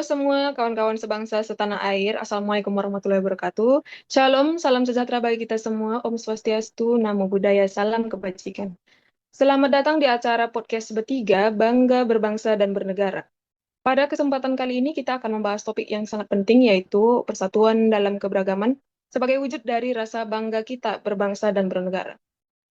Halo semua kawan-kawan sebangsa setanah air. Assalamualaikum warahmatullahi wabarakatuh. Shalom, salam sejahtera bagi kita semua. Om Swastiastu, Namo Buddhaya, salam kebajikan. Selamat datang di acara podcast Bertiga, Bangga Berbangsa dan Bernegara. Pada kesempatan kali ini kita akan membahas topik yang sangat penting, yaitu persatuan dalam keberagaman sebagai wujud dari rasa bangga kita berbangsa dan bernegara.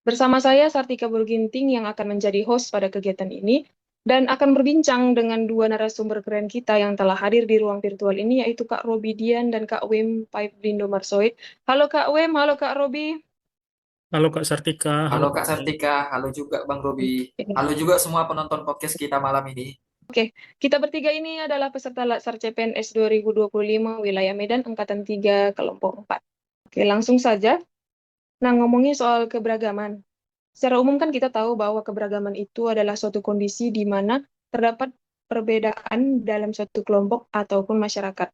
Bersama saya Sartika Burginting yang akan menjadi host pada kegiatan ini dan akan berbincang dengan dua narasumber keren kita yang telah hadir di ruang virtual ini, yaitu Kak Robi Dian dan Kak Wim Paiblindo Marsoid. Halo Kak Wim, halo Kak Robi. Halo Kak Sartika, halo Halo Kak Kak Wim. Sartika, halo juga Bang Robi. Halo juga semua penonton podcast kita malam ini. Oke, kita bertiga ini adalah peserta Latsar CPNS 2025 Wilayah Medan Angkatan 3 Kelompok 4. Oke, langsung saja. Nah, ngomongin soal keberagaman. Secara umum kan kita tahu bahwa keberagaman itu adalah suatu kondisi di mana terdapat perbedaan dalam suatu kelompok ataupun masyarakat.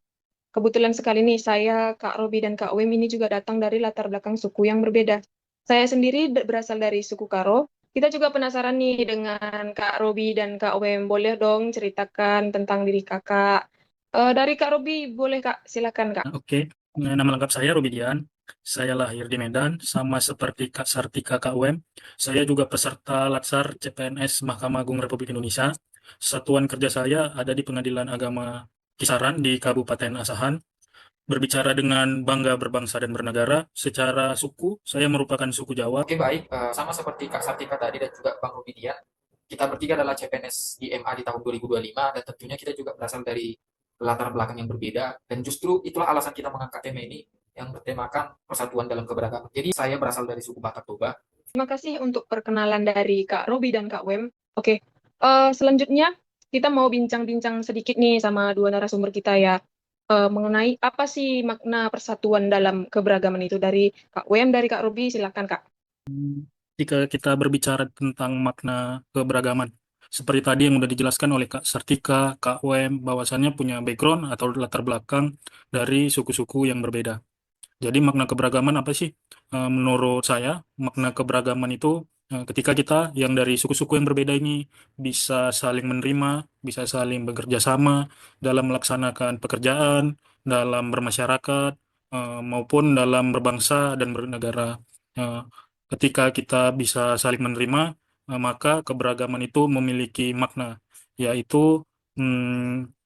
Kebetulan sekali nih, saya, Kak Robi, dan Kak Wim ini juga datang dari latar belakang suku yang berbeda. Saya sendiri berasal dari suku Karo. Kita juga penasaran nih dengan Kak Robi dan Kak Wim. Boleh dong ceritakan tentang diri kakak. Dari Kak Robi, boleh Kak? Silakan Kak. Oke, nama lengkap saya Rubidian. Saya lahir di Medan, sama seperti Kak Sartika Kak Wem. Saya juga peserta Latsar CPNS Mahkamah Agung Republik Indonesia. Satuan kerja saya ada di Pengadilan Agama Kisaran di Kabupaten Asahan. Berbicara dengan bangga berbangsa dan bernegara, secara suku, saya merupakan suku Jawa. Oke baik, sama seperti Kak Sartika tadi dan juga Bang Rubidian, kita bertiga adalah CPNS di MA di tahun 2025 dan tentunya kita juga berasal dari latar belakang yang berbeda dan justru itulah alasan kita mengangkat tema ini yang bertemakan persatuan dalam keberagaman. Jadi saya berasal dari suku Batak Toba. Terima kasih untuk perkenalan dari Kak Robi dan Kak Wem. Oke, selanjutnya kita mau bincang-bincang sedikit nih sama dua narasumber kita ya, mengenai apa sih makna persatuan dalam keberagaman itu. Dari Kak Wem, dari Kak Robi, silakan Kak. Jika kita berbicara tentang makna keberagaman, seperti tadi yang sudah dijelaskan oleh Kak Sartika, Kak Wem, bahwasannya punya background atau latar belakang dari suku-suku yang berbeda. Jadi makna keberagaman apa sih? Menurut saya, makna keberagaman itu ketika kita yang dari suku-suku yang berbeda ini bisa saling menerima, bisa saling bekerja sama dalam melaksanakan pekerjaan, dalam bermasyarakat, maupun dalam berbangsa dan bernegara. Eh, Ketika kita bisa saling menerima, maka keberagaman itu memiliki makna, yaitu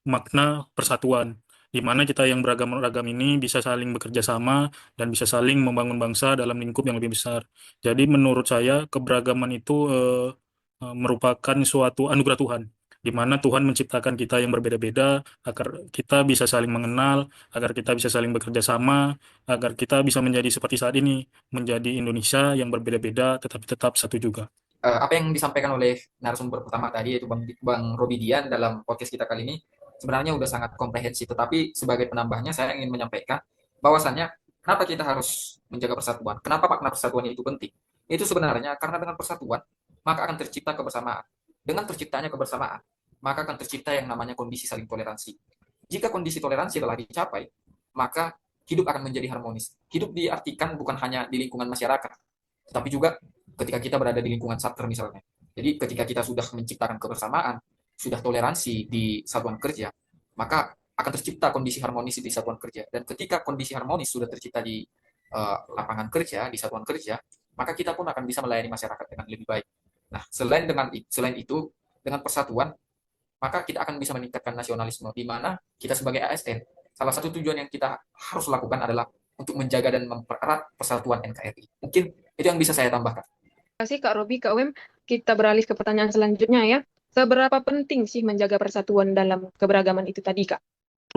makna persatuan di mana kita yang beragam-ragam ini bisa saling bekerja sama dan bisa saling membangun bangsa dalam lingkup yang lebih besar. Jadi menurut saya keberagaman itu merupakan suatu anugerah Tuhan, di mana Tuhan menciptakan kita yang berbeda-beda agar kita bisa saling mengenal, agar kita bisa saling bekerja sama, agar kita bisa menjadi seperti saat ini, menjadi Indonesia yang berbeda-beda tetapi tetap satu juga. Apa yang disampaikan oleh narasumber pertama tadi yaitu Bang Robi Dian dalam podcast kita kali ini sebenarnya udah sangat komprehensif. Tetapi sebagai penambahnya saya ingin menyampaikan bahwasannya kenapa kita harus menjaga persatuan, kenapa makna persatuan itu penting. Itu sebenarnya karena dengan persatuan maka akan tercipta kebersamaan. Dengan terciptanya kebersamaan maka akan tercipta yang namanya kondisi saling toleransi. Jika kondisi toleransi telah dicapai, maka hidup akan menjadi harmonis. Hidup diartikan bukan hanya di lingkungan masyarakat, tetapi juga ketika kita berada di lingkungan satker misalnya. Jadi ketika kita sudah menciptakan kebersamaan, sudah toleransi di satuan kerja, maka akan tercipta kondisi harmonis di satuan kerja. Dan ketika kondisi harmonis sudah tercipta di lapangan kerja, di satuan kerja, maka kita pun akan bisa melayani masyarakat dengan lebih baik. Nah, selain itu dengan persatuan, maka kita akan bisa meningkatkan nasionalisme di mana kita sebagai ASN salah satu tujuan yang kita harus lakukan adalah untuk menjaga dan mempererat persatuan NKRI. Mungkin itu yang bisa saya tambahkan. Terima kasih Kak Robi, Kak Wem. Kita beralih ke pertanyaan selanjutnya ya. Seberapa penting sih menjaga persatuan dalam keberagaman itu tadi, Kak?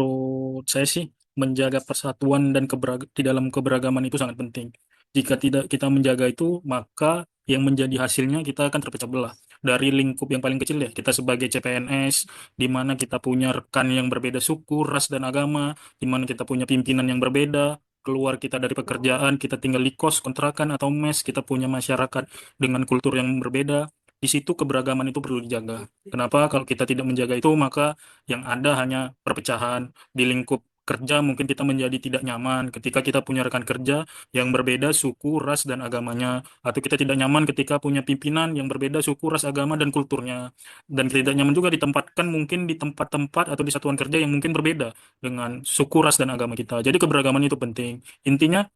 Menurut saya sih menjaga persatuan dan di dalam keberagaman itu sangat penting. Jika tidak kita menjaga itu, maka yang menjadi hasilnya kita akan terpecah belah. Dari lingkup yang paling kecil ya, kita sebagai CPNS, di mana kita punya rekan yang berbeda suku, ras, dan agama, di mana kita punya pimpinan yang berbeda, keluar kita dari pekerjaan, kita tinggal di kos, kontrakan, atau mes, kita punya masyarakat dengan kultur yang berbeda. Di situ keberagaman itu perlu dijaga. Kenapa? Kalau kita tidak menjaga itu, maka yang ada hanya perpecahan di lingkup kerja mungkin kita menjadi tidak nyaman ketika kita punya rekan kerja yang berbeda suku, ras, dan agamanya. Atau kita tidak nyaman ketika punya pimpinan yang berbeda suku, ras, agama, dan kulturnya. Dan kita tidak nyaman juga ditempatkan mungkin di tempat-tempat atau di satuan kerja yang mungkin berbeda dengan suku, ras, dan agama kita. Jadi keberagaman itu penting. Intinya,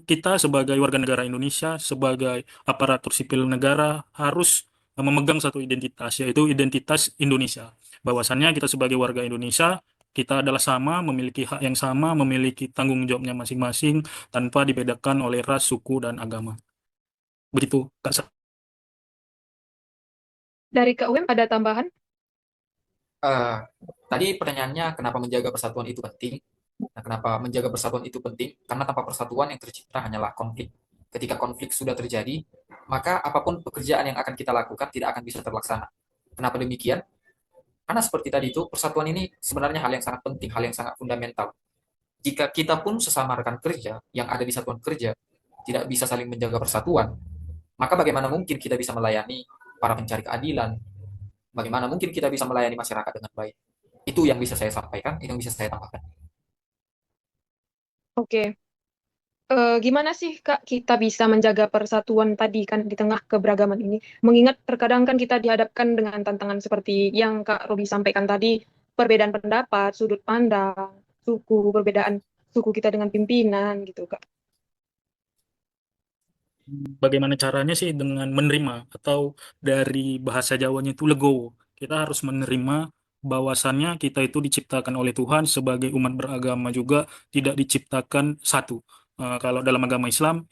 kita sebagai warga negara Indonesia, sebagai aparatur sipil negara harus memegang satu identitas, yaitu identitas Indonesia. Bahwasannya kita sebagai warga Indonesia, kita adalah sama, memiliki hak yang sama, memiliki tanggung jawabnya masing-masing, tanpa dibedakan oleh ras, suku, dan agama. Begitu, Kak. Dari Kak Wem ada tambahan? Eh, Tadi pertanyaannya kenapa menjaga persatuan itu penting? Nah, kenapa menjaga persatuan itu penting? Karena tanpa persatuan yang tercipta hanyalah konflik. Ketika konflik sudah terjadi, maka apapun pekerjaan yang akan kita lakukan tidak akan bisa terlaksana. Kenapa demikian? Karena seperti tadi itu, persatuan ini sebenarnya hal yang sangat penting, hal yang sangat fundamental. Jika kita pun sesama rekan kerja yang ada di satuan kerja tidak bisa saling menjaga persatuan, maka bagaimana mungkin kita bisa melayani para pencari keadilan? Bagaimana mungkin kita bisa melayani masyarakat dengan baik? Itu yang bisa saya sampaikan, itu yang bisa saya tambahkan. Oke. Gimana sih Kak kita bisa menjaga persatuan tadi kan di tengah keberagaman ini? Mengingat terkadang kan kita dihadapkan dengan tantangan seperti yang Kak Robi sampaikan tadi, perbedaan pendapat, sudut pandang, suku, perbedaan suku kita dengan pimpinan gitu Kak. Bagaimana caranya sih dengan menerima atau dari bahasa Jawanya itu legowo. Kita harus menerima bahwasannya kita itu diciptakan oleh Tuhan sebagai umat beragama juga tidak diciptakan satu. Kalau dalam agama Islam,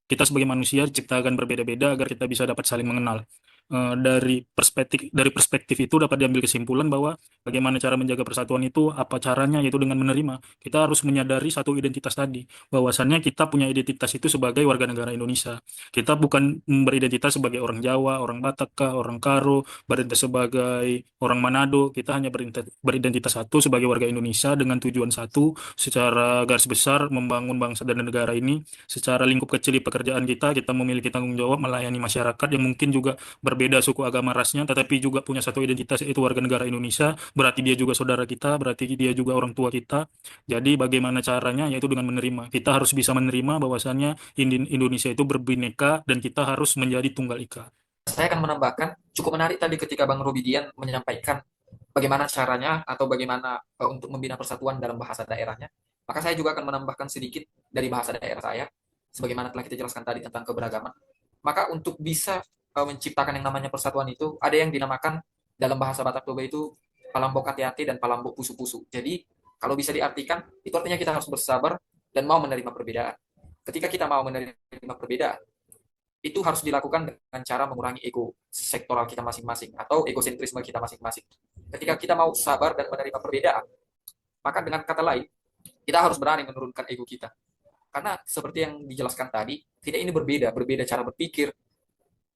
kita sebagai manusia diciptakan berbeda-beda agar kita bisa dapat saling mengenal. Dari perspektif itu dapat diambil kesimpulan bahwa bagaimana cara menjaga persatuan itu, apa caranya, yaitu dengan menerima. Kita harus menyadari satu identitas tadi bahwasannya kita punya identitas itu sebagai warga negara Indonesia. Kita bukan beridentitas sebagai orang Jawa, orang Batak, kah, orang Karo, beridentitas sebagai orang Manado. Kita hanya beridentitas satu sebagai warga Indonesia dengan tujuan satu, secara garis besar membangun bangsa dan negara ini. Secara lingkup kecil di pekerjaan kita, kita memiliki tanggung jawab melayani masyarakat yang mungkin juga berbeda suku agama rasnya, tetapi juga punya satu identitas yaitu warga negara Indonesia. Berarti dia juga saudara kita, berarti dia juga orang tua kita. Jadi bagaimana caranya? Yaitu dengan menerima. Kita harus bisa menerima bahwasannya Indonesia itu berbineka dan kita harus menjadi tunggal ika. Saya akan menambahkan, cukup menarik tadi ketika Bang Robidian menyampaikan bagaimana caranya atau bagaimana untuk membina persatuan dalam bahasa daerahnya. Maka saya juga akan menambahkan sedikit dari bahasa daerah saya, sebagaimana telah kita jelaskan tadi tentang keberagaman. Maka untuk bisa menciptakan yang namanya persatuan itu, ada yang dinamakan dalam bahasa Batak Toba itu palambok hati-hati dan palambok pusu-pusu. Jadi kalau bisa diartikan, itu artinya kita harus bersabar dan mau menerima perbedaan. Ketika kita mau menerima perbedaan, itu harus dilakukan dengan cara mengurangi ego sektoral kita masing-masing atau egosentrisme kita masing-masing. Ketika kita mau sabar dan menerima perbedaan, maka dengan kata lain, kita harus berani menurunkan ego kita. Karena seperti yang dijelaskan tadi, kita ini berbeda, berbeda cara berpikir,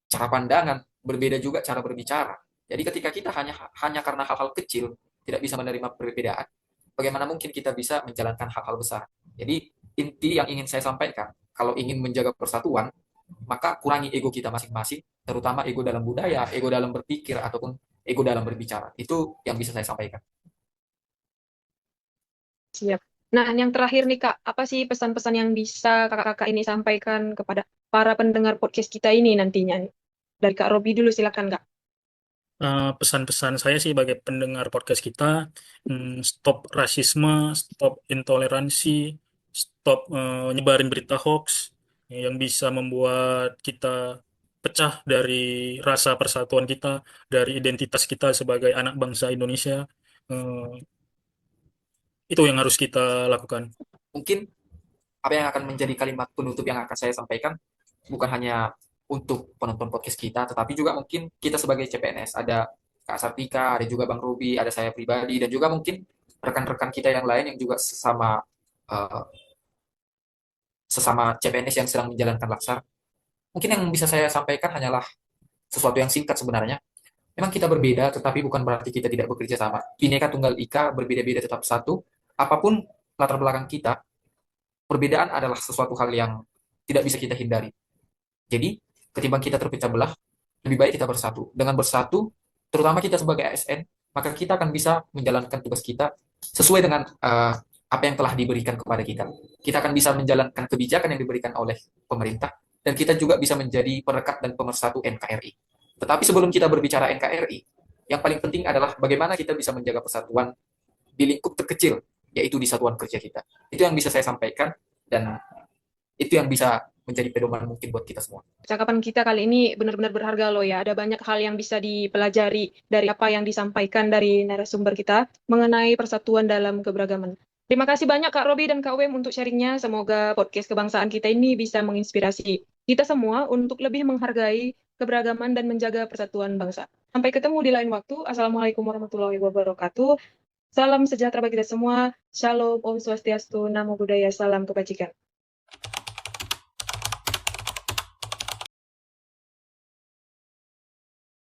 cara pandangan, berbeda juga cara berbicara. Jadi ketika kita hanya karena hal-hal kecil tidak bisa menerima perbedaan, bagaimana mungkin kita bisa menjalankan hal-hal besar? Jadi inti yang ingin saya sampaikan, kalau ingin menjaga persatuan, maka kurangi ego kita masing-masing, terutama ego dalam budaya, ego dalam berpikir, ataupun ego dalam berbicara. Itu yang bisa saya sampaikan. Siap. Nah, yang terakhir nih Kak, apa sih pesan-pesan yang bisa kakak-kakak ini sampaikan kepada para pendengar podcast kita ini nantinya nih? Dari Kak Robi dulu silakan Kak. Pesan-pesan saya sih sebagai pendengar podcast kita, stop rasisme, stop intoleransi, stop nyebarin berita hoax yang bisa membuat kita pecah dari rasa persatuan kita, dari identitas kita sebagai anak bangsa Indonesia. Eh, itu yang harus kita lakukan. Mungkin apa yang akan menjadi kalimat penutup yang akan saya sampaikan bukan hanya untuk penonton podcast kita, tetapi juga mungkin kita sebagai CPNS, ada Kak Sartika, ada juga Bang Ruby, ada saya pribadi, dan juga mungkin rekan-rekan kita yang lain yang juga sesama eh, sesama CPNS yang sedang menjalankan laksar. Mungkin yang bisa saya sampaikan hanyalah sesuatu yang singkat sebenarnya. Memang kita berbeda, tetapi bukan berarti kita tidak bekerja sama. Bhinneka Tunggal Ika, berbeda-beda tetap satu. Apapun latar belakang kita, perbedaan adalah sesuatu hal yang tidak bisa kita hindari. Jadi, ketimbang kita terpecah belah, lebih baik kita bersatu. Dengan bersatu, terutama kita sebagai ASN, maka kita akan bisa menjalankan tugas kita sesuai dengan apa yang telah diberikan kepada kita. Kita akan bisa menjalankan kebijakan yang diberikan oleh pemerintah, dan kita juga bisa menjadi perekat dan pemersatu NKRI. Tetapi sebelum kita berbicara NKRI, yang paling penting adalah bagaimana kita bisa menjaga persatuan di lingkup terkecil, yaitu di satuan kerja kita. Itu yang bisa saya sampaikan, dan itu yang bisa menjadi pedoman mungkin buat kita semua. Percakapan kita kali ini benar-benar berharga loh ya. Ada banyak hal yang bisa dipelajari dari apa yang disampaikan dari narasumber kita mengenai persatuan dalam keberagaman. Terima kasih banyak Kak Robi dan Kak Wem untuk sharingnya. Semoga podcast kebangsaan kita ini bisa menginspirasi kita semua untuk lebih menghargai keberagaman dan menjaga persatuan bangsa. Sampai ketemu di lain waktu. Assalamualaikum warahmatullahi wabarakatuh. Salam sejahtera bagi kita semua. Shalom, Om Swastiastu, Namo Buddhaya, Salam Kebajikan.